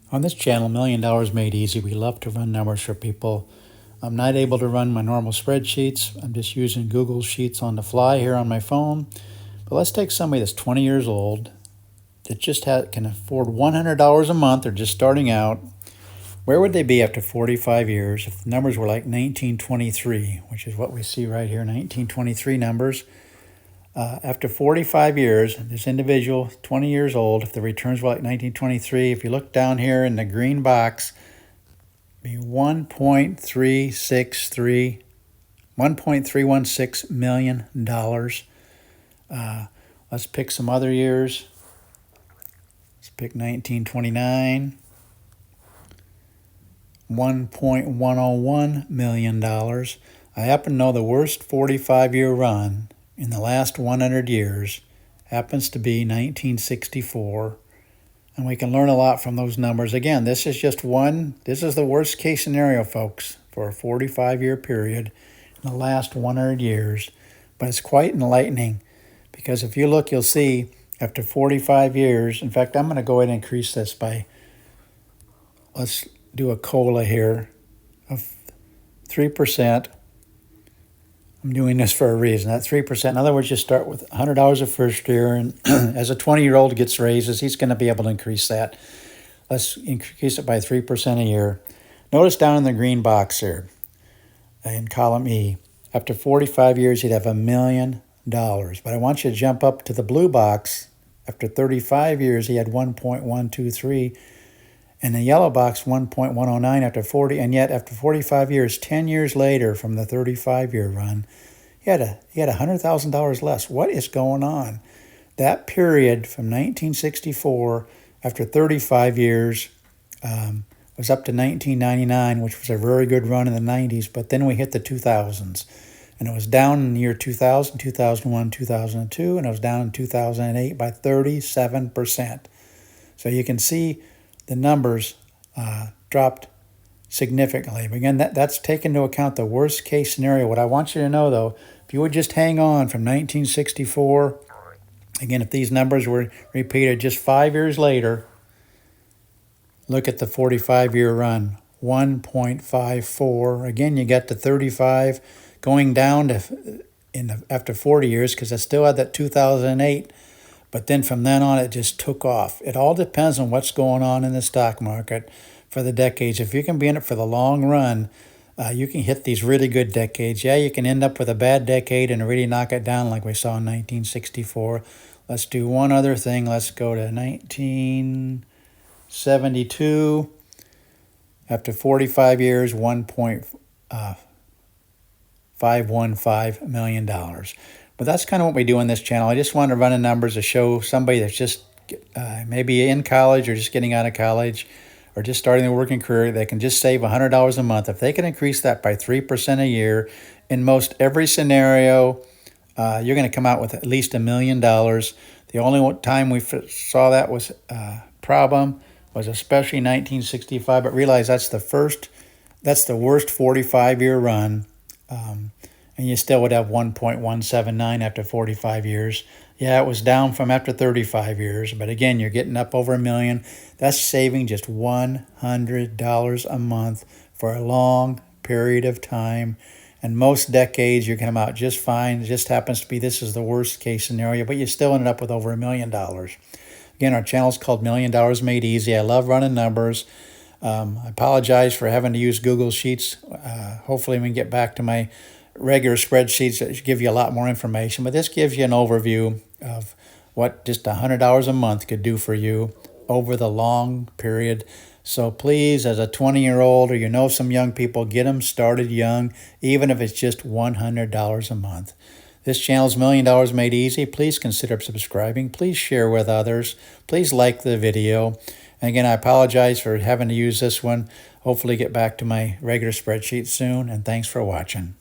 On this channel, $1 Million Made Easy, we love to run numbers for people. I'm not able to run my normal spreadsheets. I'm just using Google Sheets on the fly here on my phone. But let's take somebody that's 20 years old that just can afford $100 a month. They're just starting out. Where would they be after 45 years if the numbers were like 1923, which is what we see right here, 1923 numbers? After 45 years, this individual, 20 years old, if the returns were like 1923, if you look down here in the green box, be $1.316 million. Let's pick some other years. Let's pick 1929. $1.101 million. I happen to know the worst 45-year run in the last 100 years happens to be 1964, and we can learn a lot from those numbers. Again, this is the worst case scenario, folks, for a 45-year period in the last 100 years, but it's quite enlightening because if you look, you'll see after 45 years, in fact, I'm going to go ahead and increase this by, let's do a COLA here of 3%. I'm doing this for a reason. That 3%, in other words, you start with $100 the first year, and as a 20-year-old gets raises, he's going to be able to increase that. Let's increase it by 3% a year. Notice down in the green box here, in column E, after 45 years, he'd have $1 million. But I want you to jump up to the blue box. After 35 years, he had 1.123. And the yellow box, 1.109 after 40, and yet after 45 years, 10 years later from the 35-year run, he had $100,000 less. What is going on? That period from 1964, after 35 years, was up to 1999, which was a very good run in the 90s, but then we hit the 2000s. And it was down in the year 2000, 2001, 2002, and it was down in 2008 by 37%. So you can see the numbers dropped significantly. But again, that's taken into account the worst case scenario. What I want you to know, though, if you would just hang on from 1964, again, if these numbers were repeated just 5 years later, look at the 45-year run, 1.54. Again, you got to 35 going down to after 40 years because I still had that 2008. But then from then on, it just took off. It all depends on what's going on in the stock market for the decades. If you can be in it for the long run, you can hit these really good decades. Yeah, you can end up with a bad decade and really knock it down like we saw in 1964. Let's do one other thing. Let's go to 1972. After 45 years, $1.515 million. But that's kind of what we do on this channel. I just want to run the numbers to show somebody that's just maybe in college or just getting out of college or just starting their working career. They can just save $100 a month. If they can increase that by 3% a year, in most every scenario, you're going to come out with at least $1 million. The only time we saw that was problem was especially 1965. But realize that's the worst 45-year run. And you still would have 1.179 after 45 years. Yeah, it was down from after 35 years, but again, you're getting up over $1 million. That's saving just $100 a month for a long period of time. And most decades, you're going to come out just fine. It just happens to be this is the worst case scenario, but you still ended up with over $1 million. Again, our channel is called $1 Million Made Easy. I love running numbers. I apologize for having to use Google Sheets. Hopefully, we can get back to my regular spreadsheets that give you a lot more information, but this gives you an overview of what just $100 a month could do for you over the long period. So please, as a 20-year-old or you know some young people, get them started young, even if it's just $100 a month. This channel is $1 Million Made Easy. Please consider subscribing. Please share with others. Please like the video. And again, I apologize for having to use this one. Hopefully get back to my regular spreadsheet soon, and thanks for watching.